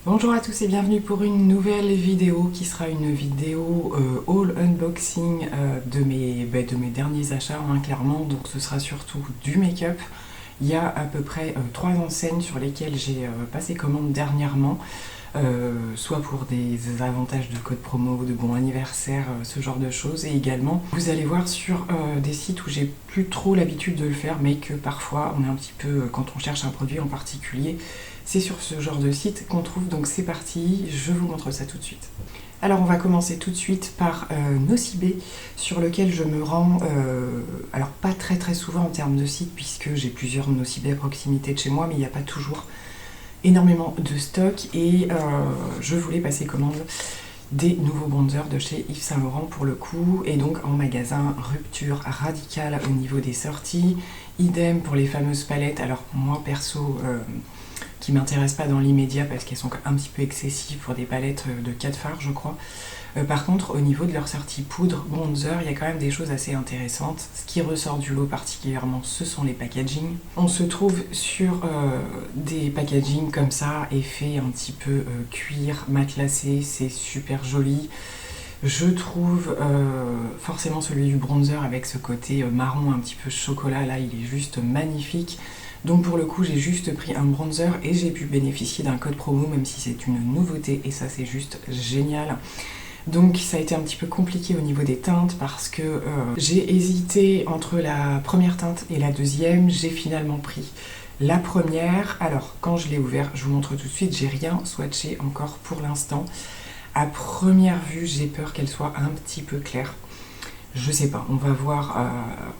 Bonjour à tous et bienvenue pour une nouvelle vidéo qui sera une vidéo haul unboxing de mes derniers achats, clairement. Donc ce sera surtout du make-up. Il y a à peu près 3 enseignes sur lesquelles j'ai passé commande dernièrement, soit pour des avantages de code promo, de bons anniversaires, ce genre de choses. Et également, vous allez voir sur des sites où j'ai plus trop l'habitude de le faire, mais que parfois on est un petit peu, quand on cherche un produit en particulier, c'est sur ce genre de site qu'on trouve. Donc c'est parti, je vous montre ça tout de suite. Alors on va commencer tout de suite par Nocibé, sur lequel je me rends, alors pas très souvent en termes de site, puisque j'ai plusieurs Nocibé à proximité de chez moi, mais il n'y a pas toujours énormément de stock, et je voulais passer commande des nouveaux bronzers de chez Yves Saint Laurent pour le coup, et donc en magasin rupture radicale au niveau des sorties, idem pour les fameuses palettes. Alors moi perso, qui m'intéressent pas dans l'immédiat parce qu'elles sont un petit peu excessives pour des palettes de 4 fards je crois. Par contre au niveau de leur sortie poudre, bronzer, il y a quand même des choses assez intéressantes. Ce qui ressort du lot particulièrement, ce sont les packaging. On se trouve sur des packaging comme ça, effet un petit peu cuir matelassé, c'est super joli. Je trouve forcément celui du bronzer avec ce côté marron un petit peu chocolat, là il est juste magnifique. Donc pour le coup j'ai juste pris un bronzer et j'ai pu bénéficier d'un code promo, même si c'est une nouveauté, et ça c'est juste génial. Donc ça a été un petit peu compliqué au niveau des teintes parce que j'ai hésité entre la première teinte et la deuxième. J'ai finalement pris la première. Alors quand je l'ai ouvert, je vous montre tout de suite, j'ai rien swatché encore pour l'instant. À première vue j'ai peur qu'elle soit un petit peu claire. Je sais pas, on va voir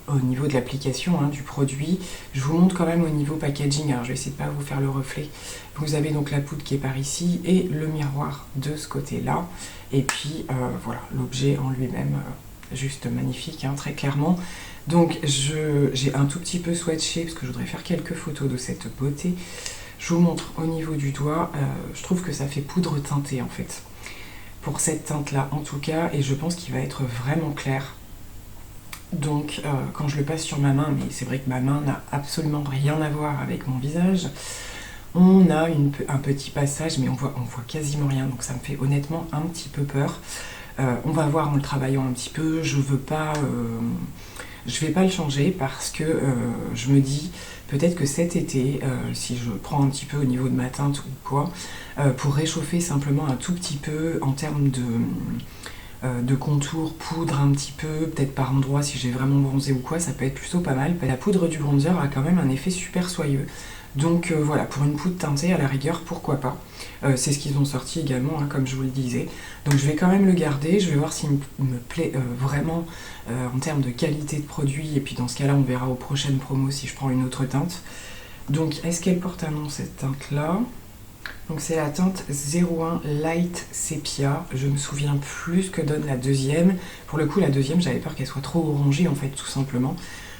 au niveau de l'application du produit. Je vous montre quand même au niveau packaging, alors je vais essayer de pas vous faire le reflet. Vous avez donc la poudre qui est par ici et le miroir de ce côté-là. Et puis voilà, l'objet en lui-même, juste magnifique, très clairement. Donc j'ai un tout petit peu swatché parce que je voudrais faire quelques photos de cette beauté. Je vous montre au niveau du doigt, je trouve que ça fait poudre teintée en fait. Pour cette teinte-là en tout cas, et je pense qu'il va être vraiment clair. Donc quand je le passe sur ma main, mais c'est vrai que ma main n'a absolument rien à voir avec mon visage, on a un petit passage, mais on voit quasiment rien, donc ça me fait honnêtement un petit peu peur. On va voir en le travaillant un petit peu. Je vais pas le changer parce que je me dis peut-être que cet été, si je prends un petit peu au niveau de ma teinte ou quoi, pour réchauffer simplement un tout petit peu en termes de contour, poudre un petit peu, peut-être par endroit si j'ai vraiment bronzé ou quoi, ça peut être plutôt pas mal. La poudre du bronzer a quand même un effet super soyeux. Donc voilà, pour une poudre teintée à la rigueur, pourquoi pas. C'est ce qu'ils ont sorti également, comme je vous le disais. Donc je vais quand même le garder, je vais voir s'il me plaît vraiment en termes de qualité de produit, et puis dans ce cas-là on verra aux prochaines promos si je prends une autre teinte. Donc est-ce qu'elle porte un nom cette teinte-là ? Donc c'est la teinte 01 Light Sepia. Je me souviens plus ce que donne la deuxième. Pour le coup la deuxième j'avais peur qu'elle soit trop orangée en fait, tout simplement.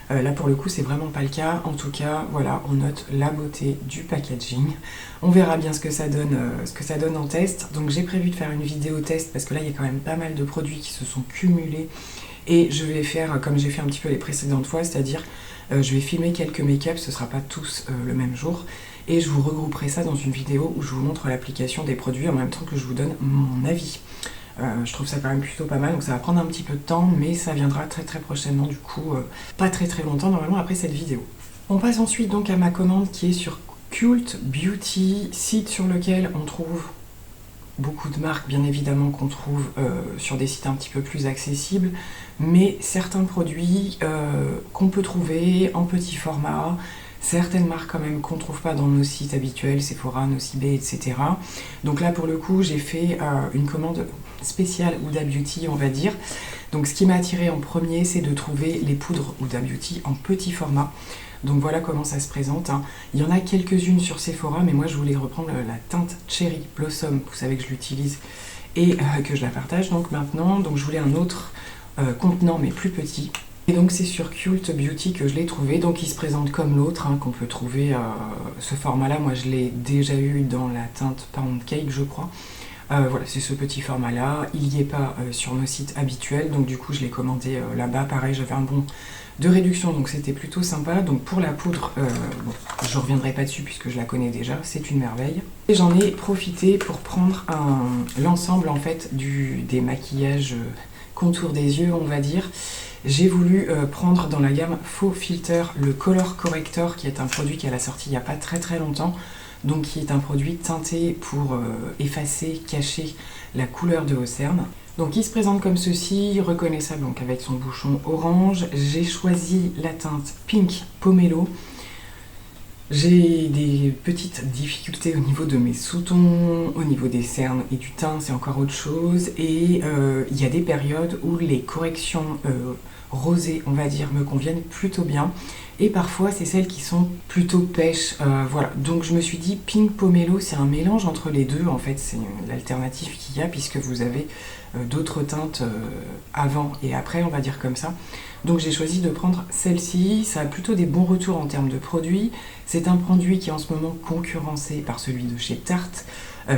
Là pour le coup c'est vraiment pas le cas. En tout cas voilà, on note la beauté du packaging. On verra bien ce que ça donne en test. Donc j'ai prévu de faire une vidéo test parce que là il y a quand même pas mal de produits qui se sont cumulés. Et je vais faire comme j'ai fait un petit peu les précédentes fois, c'est-à-dire je vais filmer quelques make-up, ce sera pas tous le même jour. Et je vous regrouperai ça dans une vidéo où je vous montre l'application des produits en même temps que je vous donne mon avis. Je trouve ça quand même plutôt pas mal, donc ça va prendre un petit peu de temps, mais ça viendra très prochainement, du coup pas très longtemps normalement après cette vidéo. On passe ensuite donc à ma commande qui est sur Cult Beauty, site sur lequel on trouve beaucoup de marques bien évidemment qu'on trouve sur des sites un petit peu plus accessibles, mais certains produits qu'on peut trouver en petit format, certaines marques quand même qu'on ne trouve pas dans nos sites habituels, Sephora, Nocibé, etc. Donc là pour le coup j'ai fait une commande spéciale Huda Beauty, on va dire. Donc ce qui m'a attiré en premier, c'est de trouver les poudres Huda Beauty en petit format. Donc voilà comment ça se présente. Il y en a quelques-unes sur Sephora, mais moi je voulais reprendre la teinte Cherry Blossom, vous savez que je l'utilise et que je la partage donc maintenant. Donc je voulais un autre contenant mais plus petit. Et donc c'est sur Cult Beauty que je l'ai trouvé. Donc il se présente comme l'autre qu'on peut trouver ce format là. Moi je l'ai déjà eu dans la teinte Pound Cake je crois. Voilà, c'est ce petit format là, il n'y est pas sur nos sites habituels, donc du coup je l'ai commandé là-bas, pareil j'avais un bon de réduction, donc c'était plutôt sympa. Donc pour la poudre, bon, je reviendrai pas dessus puisque je la connais déjà, c'est une merveille. Et j'en ai profité pour prendre l'ensemble en fait des maquillages contour des yeux, on va dire. J'ai voulu prendre dans la gamme Faux Filter le Color Corrector, qui est un produit qui a la sortie il n'y a pas très longtemps, donc qui est un produit teinté pour effacer, cacher la couleur de vos cernes. Donc il se présente comme ceci, reconnaissable donc avec son bouchon orange. J'ai choisi la teinte Pink Pomelo. J'ai des petites difficultés au niveau de mes sous-tons, au niveau des cernes et du teint, c'est encore autre chose. Et il y a des périodes où les corrections rosées, on va dire, me conviennent plutôt bien. Et parfois, c'est celles qui sont plutôt pêches. Voilà, donc je me suis dit, Pink Pomelo, c'est un mélange entre les deux. En fait, c'est l'alternative qu'il y a puisque vous avez d'autres teintes avant et après, on va dire comme ça. Donc j'ai choisi de prendre celle-ci, ça a plutôt des bons retours en termes de produits. C'est un produit qui est en ce moment concurrencé par celui de chez Tarte,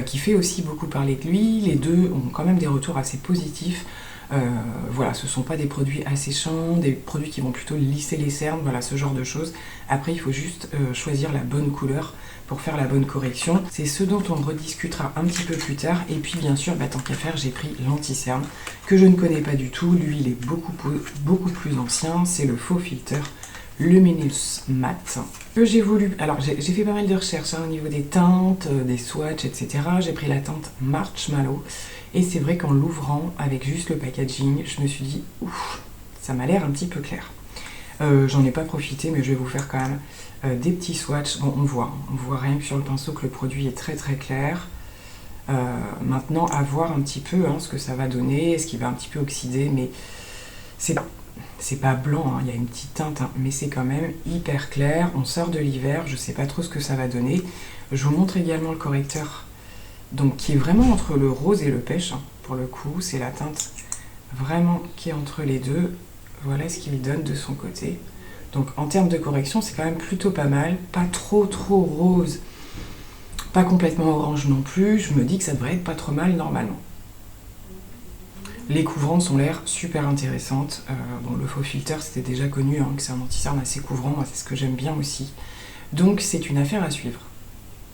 qui fait aussi beaucoup parler de lui. Les deux ont quand même des retours assez positifs. Voilà, ce ne sont pas des produits asséchants, des produits qui vont plutôt lisser les cernes, voilà, ce genre de choses. Après, il faut juste choisir la bonne couleur pour faire la bonne correction. C'est ce dont on rediscutera un petit peu plus tard. Et puis, bien sûr, tant qu'à faire, j'ai pris l'anti-cerne, que je ne connais pas du tout. Lui, il est beaucoup plus ancien. C'est le Faux Filter Luminous Matte, que j'ai voulu... Alors, j'ai fait pas mal de recherches au niveau des teintes, des swatchs, etc. J'ai pris la teinte Marshmallow. Et c'est vrai qu'en l'ouvrant avec juste le packaging, je me suis dit, ouf, ça m'a l'air un petit peu clair. J'en ai pas profité, mais je vais vous faire quand même des petits swatchs. Bon, on voit rien que sur le pinceau que le produit est très clair. Maintenant, à voir un petit peu ce que ça va donner, est-ce qu'il va un petit peu oxyder, mais c'est pas blanc, il y a une petite teinte, mais c'est quand même hyper clair. On sort de l'hiver, je sais pas trop ce que ça va donner. Je vous montre également le correcteur. Donc qui est vraiment entre le rose et le pêche, pour le coup, c'est la teinte vraiment qui est entre les deux. Voilà ce qu'il donne de son côté. Donc en termes de correction, c'est quand même plutôt pas mal, pas trop rose, pas complètement orange non plus. Je me dis que ça devrait être pas trop mal normalement. Les couvrantes ont l'air super intéressantes. Bon, le Faux Filter, c'était déjà connu, que c'est un anti-cerne assez couvrant, moi c'est ce que j'aime bien aussi. Donc c'est une affaire à suivre.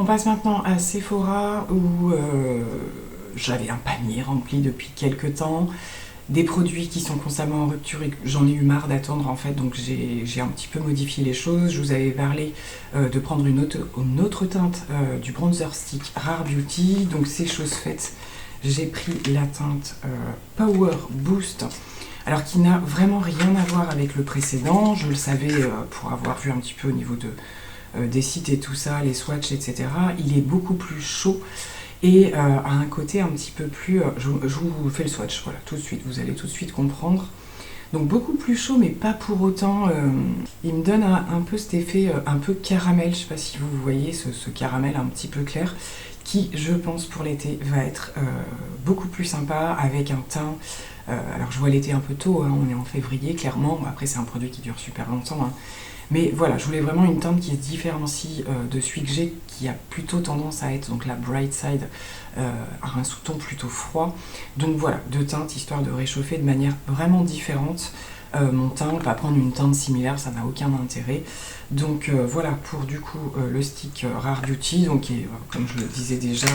On passe maintenant à Sephora où j'avais un panier rempli depuis quelques temps, des produits qui sont constamment en rupture et j'en ai eu marre d'attendre en fait, donc j'ai un petit peu modifié les choses. Je vous avais parlé de prendre une autre teinte du bronzer stick Rare Beauty, donc c'est chose faite. J'ai pris la teinte Power Boost, alors qui n'a vraiment rien à voir avec le précédent. Je le savais pour avoir vu un petit peu au niveau des sites et tout ça, les swatchs, etc. Il est beaucoup plus chaud et a un côté un petit peu plus... je vous fais le swatch, voilà, tout de suite, vous allez tout de suite comprendre. Donc beaucoup plus chaud, mais pas pour autant... il me donne un peu cet effet un peu caramel, je sais pas si vous voyez ce caramel un petit peu clair, qui, je pense, pour l'été, va être beaucoup plus sympa, avec un teint... alors je vois l'été un peu tôt, on est en février, clairement, après c'est un produit qui dure super longtemps, mais voilà, je voulais vraiment une teinte qui se différencie de celui que j'ai, qui a plutôt tendance à être donc la Bright Side, à un sous-ton plutôt froid. Donc voilà, deux teintes, histoire de réchauffer de manière vraiment différente mon teint. Pas prendre une teinte similaire, ça n'a aucun intérêt. Donc voilà pour du coup le stick Rare Beauty, donc qui est, comme je le disais déjà,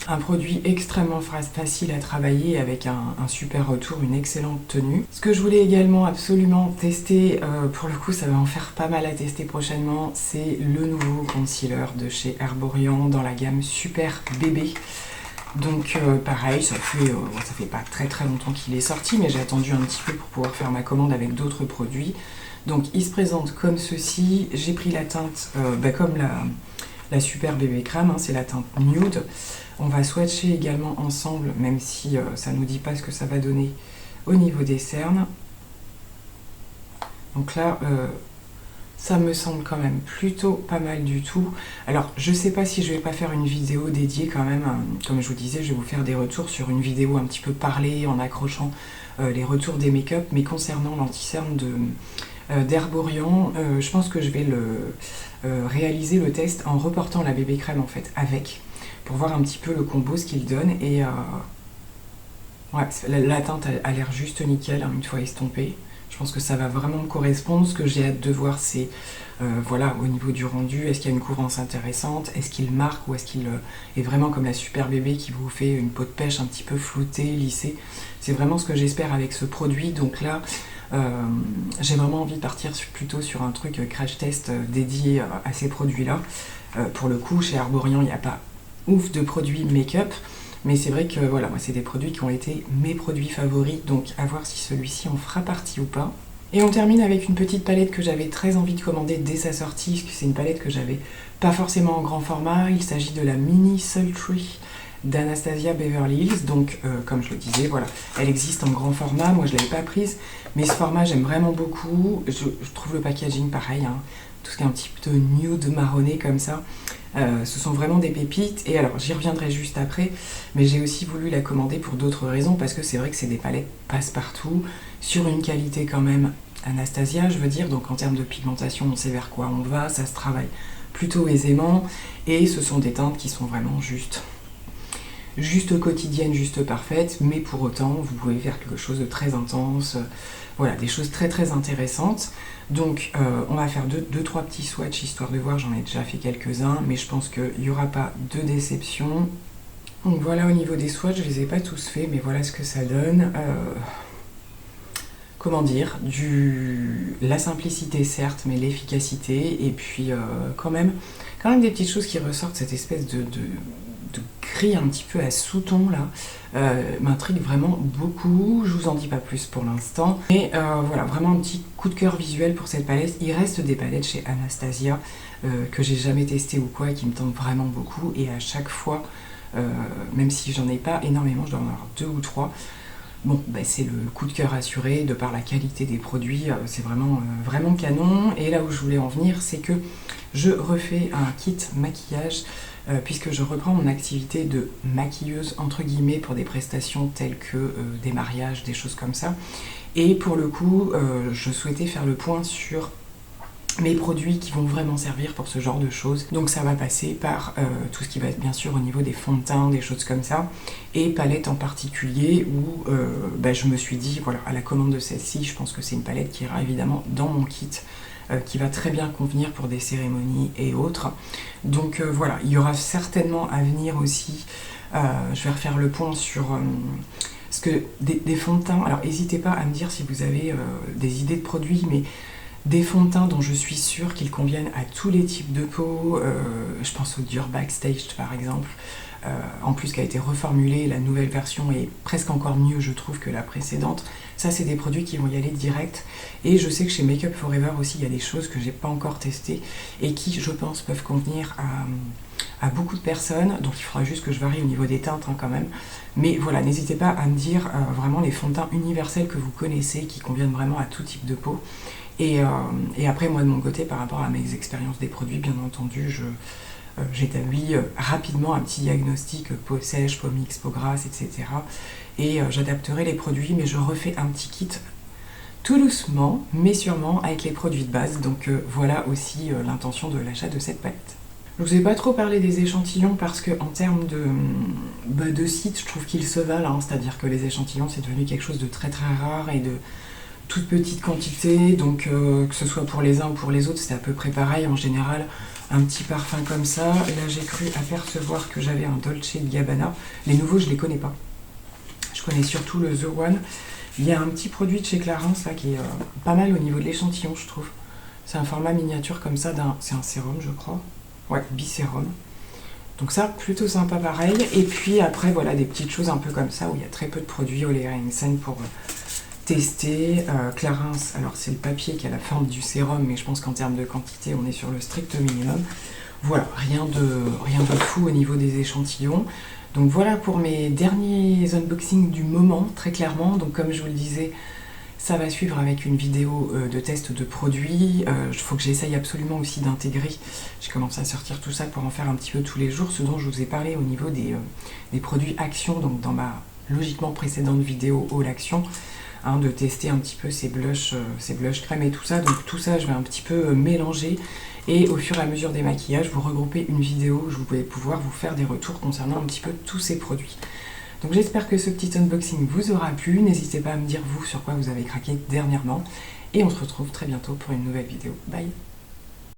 un produit extrêmement facile à travailler avec un super retour, une excellente tenue. Ce que je voulais également absolument tester, pour le coup ça va en faire pas mal à tester prochainement, c'est le nouveau concealer de chez Herborian dans la gamme Super Bébé. Donc pareil, ça fait pas très longtemps qu'il est sorti, mais j'ai attendu un petit peu pour pouvoir faire ma commande avec d'autres produits. Donc il se présente comme ceci. J'ai pris la teinte comme la Super Bébé Crème, c'est la teinte Nude. On va swatcher également ensemble, même si ça nous dit pas ce que ça va donner au niveau des cernes. Donc là, ça me semble quand même plutôt pas mal du tout. Alors, je sais pas si je vais pas faire une vidéo dédiée quand même. Comme je vous disais, je vais vous faire des retours sur une vidéo un petit peu parlée, en accrochant les retours des make-up. Mais concernant l'anti-cerne d'Herborian, je pense que je vais réaliser le test en reportant la bébé crème en fait avec. pour voir un petit peu le combo, ce qu'il donne. Et ouais, la teinte a l'air juste nickel, hein, une fois estompée. Je pense que ça va vraiment me correspondre. Ce que j'ai hâte de voir, c'est voilà, au niveau du rendu, est-ce qu'il y a une couvrance intéressante, est-ce qu'il marque ou est-ce qu'il est vraiment comme la Super Bébé qui vous fait une peau de pêche un petit peu floutée, lissée. C'est vraiment ce que j'espère avec ce produit. Donc là, j'ai vraiment envie de partir plutôt sur un truc crash test dédié à ces produits-là. Pour le coup, chez Arborian, il n'y a pas ouf de produits make-up. Mais c'est vrai que voilà, moi c'est des produits qui ont été mes produits favoris, donc à voir si celui-ci en fera partie ou pas. Et on termine avec une petite palette que j'avais très envie de commander dès sa sortie, parce que c'est une palette que j'avais pas forcément en grand format. Il s'agit de la Mini Sultry d'Anastasia Beverly Hills. Donc comme je le disais, voilà, elle existe en grand format, moi je l'avais pas prise, mais ce format j'aime vraiment beaucoup. Je trouve le packaging pareil, hein, tout ce qui est un petit peu nude marronné comme ça. Ce sont vraiment des pépites, et alors j'y reviendrai juste après, mais j'ai aussi voulu la commander pour d'autres raisons, parce que c'est vrai que c'est des palettes passe-partout, sur une qualité quand même Anastasia, je veux dire, donc en termes de pigmentation, on sait vers quoi on va, ça se travaille plutôt aisément, et ce sont des teintes qui sont vraiment juste quotidiennes, juste parfaites, mais pour autant, vous pouvez faire quelque chose de très intense, voilà, des choses très très intéressantes. Donc on va faire deux trois petits swatchs histoire de voir, j'en ai déjà fait quelques-uns, mais je pense qu'il n'y aura pas de déception. Donc voilà, au niveau des swatchs, je les ai pas tous faits, mais voilà ce que ça donne. Comment dire, la simplicité certes, mais l'efficacité, et puis quand même des petites choses qui ressortent, cette espèce de gris un petit peu à sous-ton là, m'intrigue vraiment beaucoup. Je vous en dis pas plus pour l'instant, mais voilà, vraiment un petit coup de cœur visuel pour cette palette. Il reste des palettes chez Anastasia que j'ai jamais testé ou quoi, et qui me tentent vraiment beaucoup, et à chaque fois, même si j'en ai pas énormément, je dois en avoir 2 ou 3. Bon, bah c'est le coup de cœur assuré, de par la qualité des produits, c'est vraiment, vraiment canon. Et là où je voulais en venir, c'est que je refais un kit maquillage, puisque je reprends mon activité de maquilleuse, entre guillemets, pour des prestations telles que des mariages, des choses comme ça. Et pour le coup, je souhaitais faire le point sur mes produits qui vont vraiment servir pour ce genre de choses. Donc ça va passer par tout ce qui va être bien sûr au niveau des fonds de teint, des choses comme ça, et palette en particulier où je me suis dit, voilà, à la commande de celle-ci, je pense que c'est une palette qui ira évidemment dans mon kit, qui va très bien convenir pour des cérémonies et autres. Donc voilà, il y aura certainement à venir aussi, je vais refaire le point sur parce que des fonds de teint, alors n'hésitez pas à me dire si vous avez des idées de produits, mais des fonds de teint dont je suis sûre qu'ils conviennent à tous les types de peau, je pense au Dior Backstage par exemple, en plus qui a été reformulé, la nouvelle version est presque encore mieux je trouve que la précédente. Ça c'est des produits qui vont y aller direct, et je sais que chez Make Up For Ever aussi il y a des choses que j'ai pas encore testées et qui je pense peuvent convenir à beaucoup de personnes, donc il faudra juste que je varie au niveau des teintes quand même. Mais voilà, n'hésitez pas à me dire vraiment les fonds de teint universels que vous connaissez, qui conviennent vraiment à tout type de peau. Et après, moi de mon côté, par rapport à mes expériences des produits, bien entendu, j'établis rapidement un petit diagnostic peau sèche, peau mixte, peau grasse, etc. Et j'adapterai les produits, mais je refais un petit kit tout doucement, mais sûrement avec les produits de base. Donc voilà aussi l'intention de l'achat de cette palette. Je vous ai pas trop parlé des échantillons parce que en termes de site, je trouve qu'ils se valent, hein, c'est-à-dire que les échantillons c'est devenu quelque chose de très très rare et de toute petite quantité, donc que ce soit pour les uns ou pour les autres, c'est à peu près pareil en général. Un petit parfum comme ça, là j'ai cru apercevoir que j'avais un Dolce & Gabbana. Les nouveaux je les connais pas, je connais surtout le The One. Il y a un petit produit de chez Clarins là qui est pas mal au niveau de l'échantillon je trouve. C'est un format miniature comme ça, c'est un sérum je crois, ouais, bisérum. Donc ça, plutôt sympa pareil. Et puis après voilà des petites choses un peu comme ça où il y a très peu de produits. Olé Henriksen pour tester. Clarins, alors c'est le papier qui a la forme du sérum, mais je pense qu'en termes de quantité, on est sur le strict minimum. Voilà, rien de fou au niveau des échantillons. Donc voilà pour mes derniers unboxings du moment, très clairement. Donc comme je vous le disais, ça va suivre avec une vidéo de test de produits. Il faut que j'essaye absolument aussi d'intégrer. J'ai commencé à sortir tout ça pour en faire un petit peu tous les jours, ce dont je vous ai parlé au niveau des produits Action, donc dans ma logiquement précédente vidéo Haul Action. Hein, de tester un petit peu ces blushs crème et tout ça. Donc tout ça, je vais un petit peu mélanger Et au fur et à mesure des maquillages, vous regroupez une vidéo où je vais pouvoir vous faire des retours concernant un petit peu tous ces produits. Donc j'espère que ce petit unboxing vous aura plu. N'hésitez pas à me dire vous sur quoi vous avez craqué dernièrement. Et on se retrouve très bientôt pour une nouvelle vidéo. Bye!